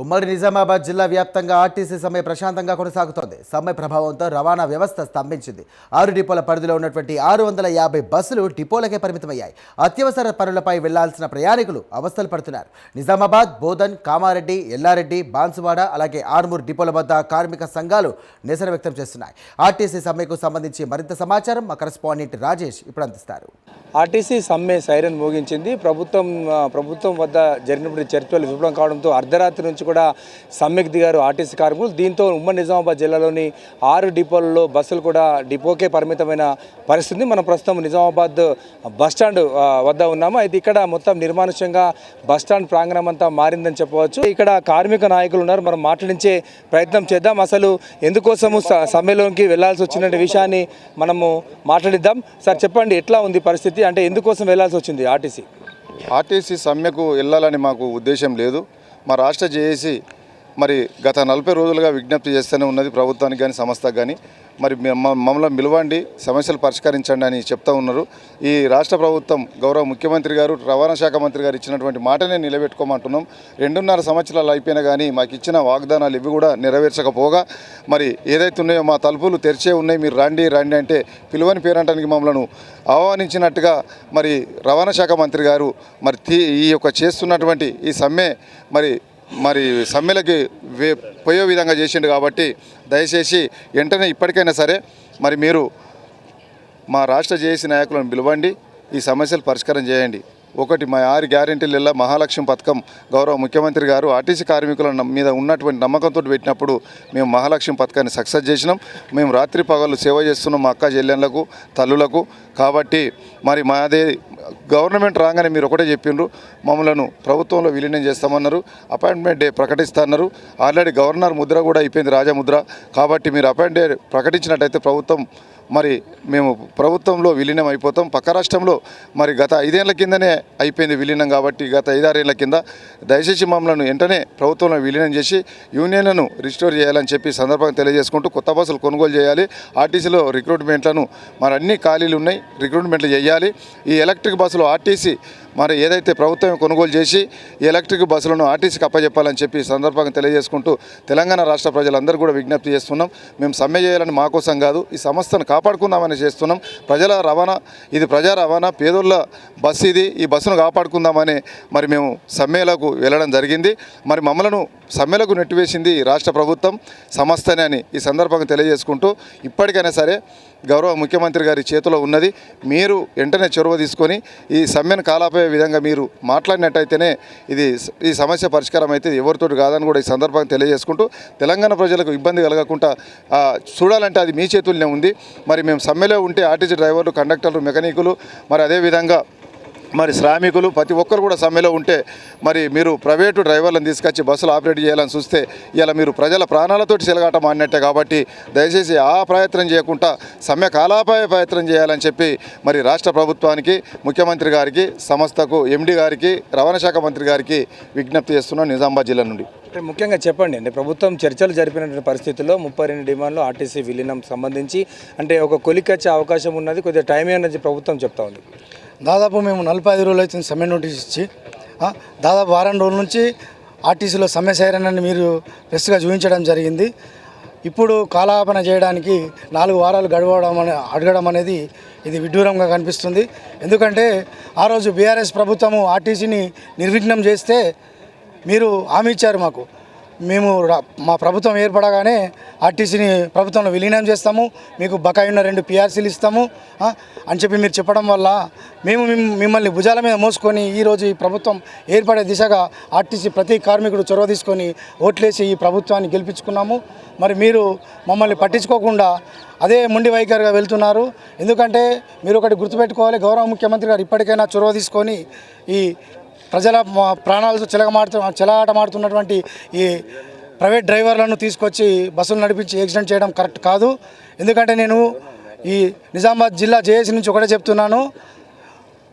ఉమ్మడి నిజామాబాద్ జిల్లా వ్యాప్తంగా ఆర్టీసీ సమ్మె ప్రశాంతంగా కొనసాగుతోంది. సమ్మె ప్రభావంతో రవాణా వ్యవస్థ స్తంభించింది. 6 డిపోల పరిధిలో ఉన్నటువంటి 650 బస్సులు డిపోలకే పరిమితమయ్యాయి. అత్యవసర పనులపై వెళ్లాల్సిన ప్రయాణికులు అవస్థలు పడుతున్నారు. నిజామాబాద్, బోధన్, కామారెడ్డి, ఎల్లారెడ్డి, బాన్సువాడ అలాగే ఆర్మూర్ డిపోల వద్ద కార్మిక సంఘాలు నిరసన వ్యక్తం చేస్తున్నాయి. ఆర్టీసీ సమ్మెకు సంబంధించి మరింత సమాచారం మా కరెస్పాండెంట్ రాజేష్ ఇప్పుడు అందిస్తారు. ఆర్టీసీ సమ్మె సైరన్ మోగించింది. ప్రభుత్వం వద్ద జరిగినప్పుడు చర్చలు విఫలం కావడంతో అర్ధరాత్రి నుంచి కూడా సమ్మెకు దిగారు ఆర్టీసీ కార్మికులు. దీంతో ఉమ్మడి నిజామాబాద్ జిల్లాలోని 6 డిపోలలో బస్సులు కూడా డిపోకే పరిమితమైన పరిస్థితి. మనం ప్రస్తుతం నిజామాబాద్ బస్టాండ్ వద్ద ఉన్నాము. అయితే ఇక్కడ మొత్తం నిర్మానుష్యంగా బస్టాండ్ ప్రాంగణం అంతా మారిందని చెప్పవచ్చు. ఇక్కడ కార్మిక నాయకులు ఉన్నారు, మనం మాట్లాడించే ప్రయత్నం చేద్దాం. అసలు ఎందుకోసము సమ్మెలోకి వెళ్లాల్సి వచ్చిన విషయాన్ని మనము మాట్లాడిద్దాం. సార్ చెప్పండి, ఎట్లా ఉంది పరిస్థితి? అంటే ఎందుకోసం వెళ్లాల్సి వచ్చింది ఆర్టీసీ సమ్మెకు వెళ్ళాలని మాకు ఉద్దేశం లేదు. మా రాష్ట్ర జేఏసీ మరి గత 40 రోజులుగా విజ్ఞప్తి చేస్తూనే ఉన్నది ప్రభుత్వానికి కానీ సంస్థకు కానీ. మరి మమ్మల్ని పిలవండి, సమస్యలు పరిష్కరించండి అని చెప్తా ఉన్నారు. ఈ రాష్ట్ర ప్రభుత్వం గౌరవ ముఖ్యమంత్రి గారు, రవాణా శాఖ మంత్రి గారు ఇచ్చినటువంటి మాటనే నిలబెట్టుకోమంటున్నాం. 2.5 సంవత్సరాలు అయిపోయినా కానీ మాకు ఇచ్చిన వాగ్దానాలు ఇవి కూడా నెరవేర్చకపోగా మరి ఏదైతే ఉన్నాయో మా తలుపులు తెరిచే ఉన్నాయి, మీరు రండి రండి అంటే పిలువని పేరంటానికి మమ్మల్ని ఆహ్వానించినట్టుగా మరి రవాణా శాఖ మంత్రి గారు మరి ఈ యొక్క చేస్తున్నటువంటి ఈ సమ్మె మరి సమ్మెలకి పోయే విధంగా చేసిండు. కాబట్టి దయచేసి వెంటనే ఇప్పటికైనా సరే మరి మీరు మా రాష్ట్ర జేఏసీ నాయకులను పిలవండి, ఈ సమస్యలు పరిష్కారం చేయండి. ఒకటి, మా 6 గ్యారెంటీలలో మహాలక్ష్మి పథకం గౌరవ ముఖ్యమంత్రి గారు ఆర్టీసీ కార్మికుల మీద ఉన్నటువంటి నమ్మకంతో పెట్టినప్పుడు మేము మహాలక్ష్మి పథకాన్ని సక్సెస్ చేసినాం. మేము రాత్రి పగళ్ళు సేవ చేస్తున్నాం మా అక్క చెల్లెళ్ళకు, తల్లులకు. కాబట్టి మరి మాదే గవర్నమెంట్ రాగానే మీరు ఒకటే చెప్పిండ్రు, మమ్మల్ని ప్రభుత్వంలో విలీనం చేస్తామన్నారు, అపాయింట్మెంట్ డే ప్రకటిస్తున్నారు. ఆల్రెడీ గవర్నర్ ముద్ర కూడా అయిపోయింది, రాజముద్ర. కాబట్టి మీరు అపాయింట్ డే ప్రకటించినట్టయితే మరి మేము ప్రభుత్వంలో విలీనం అయిపోతాం. పక్క రాష్ట్రంలో మరి గత 5 ఏళ్ల కిందనే అయిపోయింది విలీనం. కాబట్టి గత 5-6 ఏళ్ల కింద దయచేసి మమ్మల్ని వెంటనే ప్రభుత్వంలో విలీనం చేసి యూనియన్లను రిస్టోర్ చేయాలని చెప్పి సందర్భంగా తెలియజేసుకుంటూ కొత్త బస్సులు కొనుగోలు చేయాలి. ఆర్టీసీలో రిక్రూట్మెంట్లను మరి అన్ని ఖాళీలు ఉన్నాయి, రిక్రూట్మెంట్లు చేయాలి. ఈ ఎలక్ట్రిక్ బస్సులు ఆర్టీసీ మరి ఏదైతే ప్రభుత్వం కొనుగోలు చేసి ఈ ఎలక్ట్రిక్ బస్సులను ఆర్టీసీకి అప్పచెప్పాలని చెప్పి సందర్భంగా తెలియజేసుకుంటూ తెలంగాణ రాష్ట్ర ప్రజలందరూ కూడా విజ్ఞప్తి చేస్తున్నాం. మేము సమ్మె చేయాలని మా కోసం కాదు, ఈ సంస్థను కాపాడుకుందామని చేస్తున్నాం. ప్రజల రవాణా, ఇది ప్రజా రవాణా, పేదోళ్ళ బస్సు ఇది, ఈ బస్సును కాపాడుకుందామని మరి మేము సమ్మెలకు వెళ్ళడం జరిగింది. మరి మమ్మలను సమ్మెలకు నెట్టివేసింది రాష్ట్ర ప్రభుత్వం సంస్థనే అని ఈ సందర్భంగా తెలియజేసుకుంటూ ఇప్పటికైనా సరే గౌరవ ముఖ్యమంత్రి గారి చేతిలో ఉన్నది, మీరు వెంటనే చొరవ తీసుకొని ఈ సమ్మెను కాలాపే విధంగా మీరు మాట్లాడినట్టయితేనే ఈ సమస్య పరిష్కారం అయితే ఎవరితోటి కాదని కూడా ఈ సందర్భంగా తెలియజేసుకుంటూ తెలంగాణ ప్రజలకు ఇబ్బంది కలగకుండా చూడాలంటే అది మీ చేతుల్లోనే ఉంది. మరి మేము సమ్మెలో ఉంటే ఆర్టీసీ డ్రైవర్లు, కండక్టర్లు, మెకానికులు మరి అదేవిధంగా మరి శ్రామికులు ప్రతి ఒక్కరు కూడా సమ్మెలో ఉంటే మరి మీరు ప్రైవేటు డ్రైవర్లను తీసుకొచ్చి బస్సులు ఆపరేట్ చేయాలని చూస్తే ఇలా మీరు ప్రజల ప్రాణాలతోటి చెలగాట మాడినట్టే. కాబట్టి దయచేసి ఆ ప్రయత్నం చేయకుండా సమ్మె కాలాపాయ ప్రయత్నం చేయాలని చెప్పి మరి రాష్ట్ర ప్రభుత్వానికి, ముఖ్యమంత్రి గారికి, సంస్థకు, ఎండీ గారికి, రవాణా శాఖ మంత్రి గారికి విజ్ఞప్తి చేస్తున్నాం నిజామాబాద్ జిల్లా నుండి. ముఖ్యంగా చెప్పండి, అంటే ప్రభుత్వం చర్చలు జరిపినటువంటి పరిస్థితుల్లో 32 డిమాండ్లు ఆర్టీసీ విలీనం సంబంధించి అంటే ఒక కొలికొచ్చే అవకాశం ఉన్నది, కొద్దిగా టైం అనేది ప్రభుత్వం చెప్తా ఉంది. దాదాపు మేము 45 రోజులు అవుతుంది సమ్మె నోటీస్ ఇచ్చి. దాదాపు వారం రోజుల నుంచి ఆర్టీసీలో సమ్మె సైరన్ మీరు ప్రెస్గా చూపించడం జరిగింది. ఇప్పుడు కాలాపన చేయడానికి 4 వారాలు అడగడం అనేది ఇది విడ్డూరంగా కనిపిస్తుంది. ఎందుకంటే ఆ రోజు బీఆర్ఎస్ ప్రభుత్వము ఆర్టీసీని నిర్విఘ్నం చేస్తే మీరు హామీ ఇచ్చారు మాకు, మేము మా ప్రభుత్వం ఏర్పడగానే ఆర్టీసీని ప్రభుత్వంలో విలీనం చేస్తాము, మీకు బకాయి ఉన్న 2 PRCలు ఇస్తాము అని చెప్పి మీరు చెప్పడం వల్ల మేము మిమ్మల్ని భుజాల మీద మోసుకొని ఈరోజు ఈ ప్రభుత్వం ఏర్పడే దిశగా ఆర్టీసీ ప్రతి కార్మికుడు చొరవ తీసుకొని ఓట్లేసి ఈ ప్రభుత్వాన్ని గెలిపించుకున్నాము. మరి మీరు మమ్మల్ని పట్టించుకోకుండా అదే మొండి వైఖరిగా వెళ్తున్నారు. ఎందుకంటే మీరు ఒకటి గుర్తుపెట్టుకోవాలి, గౌరవ ముఖ్యమంత్రి గారు ఇప్పటికైనా చొరవ తీసుకొని ఈ ప్రజల ప్రాణాలతో చెలగాటమాడుతున్నటువంటి ఈ ప్రైవేట్ డ్రైవర్లను తీసుకొచ్చి బస్సులు నడిపించి యాక్సిడెంట్ చేయడం కరెక్ట్ కాదు. ఎందుకంటే నేను ఈ నిజామాబాద్ జిల్లా జేఏసీ నుంచి ఒకటే చెప్తున్నాను,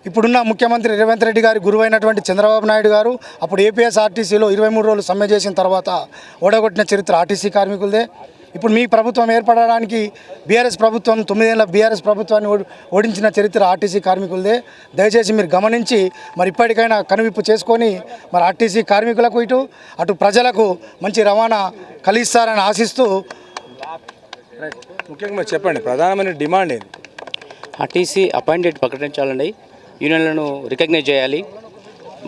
ఇప్పుడున్న ముఖ్యమంత్రి రేవంత్ రెడ్డి గారి గురువైనటువంటి చంద్రబాబు నాయుడు గారు అప్పుడు ఏపీఎస్ఆర్టీసీలో 23 రోజులు సమ్మె చేసిన తర్వాత ఓడగొట్టిన చరిత్ర ఆర్టీసీ కార్మికులదే. ఇప్పుడు మీ ప్రభుత్వం ఏర్పడడానికి బీఆర్ఎస్ ప్రభుత్వం 9 ఏళ్ళ బీఆర్ఎస్ ప్రభుత్వాన్ని ఓడించిన చరిత్ర ఆర్టీసీ కార్మికులదే. దయచేసి మీరు గమనించి మరి ఇప్పటికైనా కనువిప్పు చేసుకొని మరి ఆర్టీసీ కార్మికులకు అటు ప్రజలకు మంచి రవాణా కలిగిస్తారని ఆశిస్తూ ముఖ్యంగా చెప్పండి, ప్రధానమైన డిమాండ్ ఏంది? ఆర్టీసీ అపాయింటెడ్ ప్రకటించాలండి, యూనియన్లను రికగ్నైజ్ చేయాలి.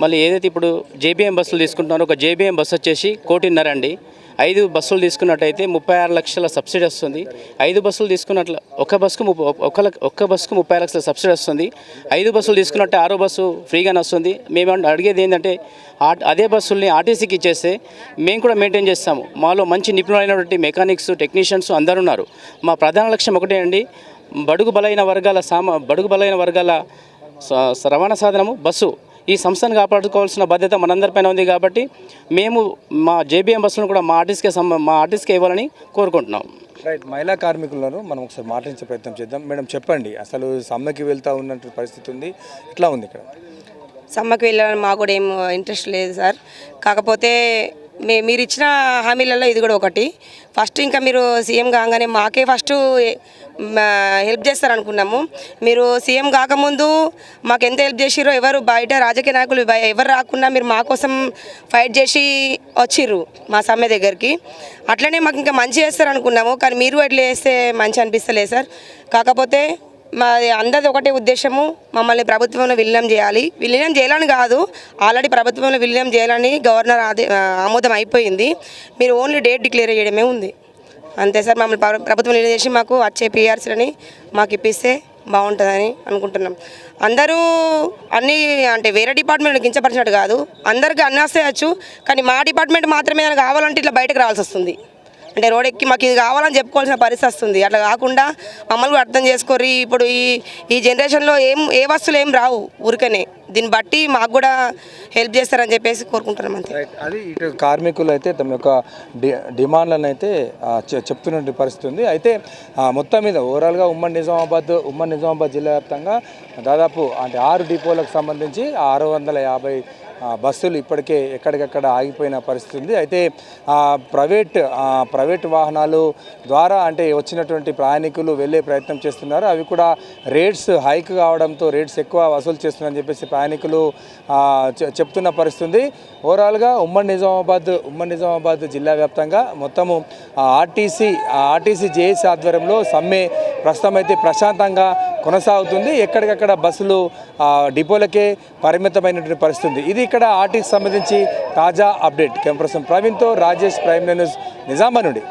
మళ్ళీ ఏదైతే ఇప్పుడు జేబీఎం బస్సులు తీసుకుంటున్నారో, ఒక జేబీఎం బస్సు వచ్చేసి 1.5 కోటి అండి. 5 బస్సులు తీసుకున్నట్టయితే 36 లక్షల సబ్సిడీ వస్తుంది. 5 బస్సులు తీసుకున్నట్లు ఒక్క బస్సుకు 30 లక్షల సబ్సిడీ వస్తుంది. 5 బస్సులు తీసుకున్నట్టే 6వ బస్సు ఫ్రీగానే వస్తుంది. మేము అడిగేది ఏంటంటే అదే బస్సుల్ని ఆర్టీసీకి ఇచ్చేస్తే మేము కూడా మెయింటైన్ చేస్తాము. మాలో మంచి నిపుణులైనటువంటి మెకానిక్స్, టెక్నీషియన్స్ అందరూ ఉన్నారు. మా ప్రధాన లక్ష్యం ఒకటే అండి, బడుగు బలైన వర్గాల రవాణా సాధనము బస్సు. ఈ సంస్థను కాపాడుకోవాల్సిన బాధ్యత మనందరిపైన ఉంది. కాబట్టి మేము మా జేబీఎం బస్సులను కూడా మా ఆర్టీసీకి ఇవ్వాలని కోరుకుంటున్నాం. రైట్, మహిళా కార్మికులను మనం ఒకసారి మాట్లాడించే ప్రయత్నం చేద్దాం. మేడం చెప్పండి, అసలు సమ్మెకి వెళ్తూ ఉన్నటువంటి పరిస్థితి ఉంది, ఎట్లా ఉంది ఇక్కడ? సమ్మకి వెళ్ళాలని మాకు కూడా ఏం ఇంట్రెస్ట్ లేదు సార్. కాకపోతే మీరు ఇచ్చిన హామీలలో ఇది కూడా ఒకటి. ఫస్ట్ ఇంకా మీరు సీఎం కాగానే మాకే ఫస్ట్ హెల్ప్ చేస్తారనుకున్నాము. మీరు సీఎం కాకముందు మాకు ఎంత హెల్ప్ చేసిరో, ఎవరు బయట రాజకీయ నాయకులు ఎవరు రాకుండా మీరు మా కోసం ఫైట్ చేసి వచ్చిర్రు మా సమ్మె దగ్గరికి. అట్లనే మాకు ఇంకా మంచి చేస్తారనుకున్నాము, కానీ మీరు ఎట్లా చేస్తే మంచి అనిపిస్తలేదు సార్. కాకపోతే మాది అందరిది ఒకటే ఉద్దేశము, మమ్మల్ని ప్రభుత్వంలో విలీనం చేయాలని కాదు, ఆల్రెడీ ప్రభుత్వంలో విలీనం చేయాలని గవర్నర్ ఆమోదం అయిపోయింది. మీరు ఓన్లీ డేట్ డిక్లేర్ చేయడమే ఉంది అంతే సార్. మమ్మల్ని ప్రభుత్వం విలీనం చేసి మాకు వచ్చే పీఆర్సీలని మాకు ఇప్పిస్తే బాగుంటుందని అనుకుంటున్నాం. అందరూ అన్నీ అంటే వేరే డిపార్ట్మెంట్ కించపరిచినట్టు కాదు, అందరికీ అన్నీ వస్తాయచ్చు, కానీ మా డిపార్ట్మెంట్ మాత్రమే కావాలంటే ఇట్లా బయటకు రావాల్సి వస్తుంది. అంటే రోడ్ ఎక్కి మాకు ఇది కావాలని చెప్పుకోవాల్సిన పరిస్థితి వస్తుంది. అట్లా కాకుండా మమ్మల్ని కూడా అర్థం చేసుకోరి. ఇప్పుడు ఈ జనరేషన్లో ఏ వస్తువులు ఏం రావు ఊరికనే, దీన్ని బట్టి మాకు కూడా హెల్ప్ చేస్తారని చెప్పేసి కోరుకుంటున్నాం అంతే. అది ఇటు కార్మికులు అయితే తమ యొక్క డిమాండ్లను అయితే చెప్తున్న పరిస్థితి ఉంది. అయితే మొత్తం మీద ఓవరాల్గా ఉమ్మడి నిజామాబాద్ జిల్లా వ్యాప్తంగా దాదాపు అంటే 6 డిపోలకు సంబంధించి 650 బస్సులు ఇప్పటికే ఎక్కడికక్కడ ఆగిపోయిన పరిస్థితి ఉంది. అయితే ప్రైవేట్ వాహనాలు ద్వారా అంటే వచ్చినటువంటి ప్రయాణికులు వెళ్ళే ప్రయత్నం చేస్తున్నారు. అవి కూడా రేట్స్ హైక్ కావడంతో రేట్స్ ఎక్కువ వసూలు చేస్తున్నారని చెప్పేసి ప్రయాణికులు చెప్తున్న పరిస్థితి ఉంది. ఓవరాల్గా ఉమ్మడి నిజామాబాద్ జిల్లా వ్యాప్తంగా మొత్తము ఆర్టీసీ జేఏసీ ఆధ్వర్యంలో సమ్మె ప్రస్తుతం అయితే ప్రశాంతంగా కొనసాగుతుంది. ఎక్కడికక్కడ బస్సులు డిపోలకే పరిమితమైనటువంటి పరిస్థితి ఉంది. ఇది ఇక్కడ ఆర్టీసీ సంబంధించి తాజా అప్డేట్. కెమెరా పర్సన్ ప్రవీణ్తో రాజేష్, ప్రైమ్ న్యూస్, నిజామాబాద్ నుండి.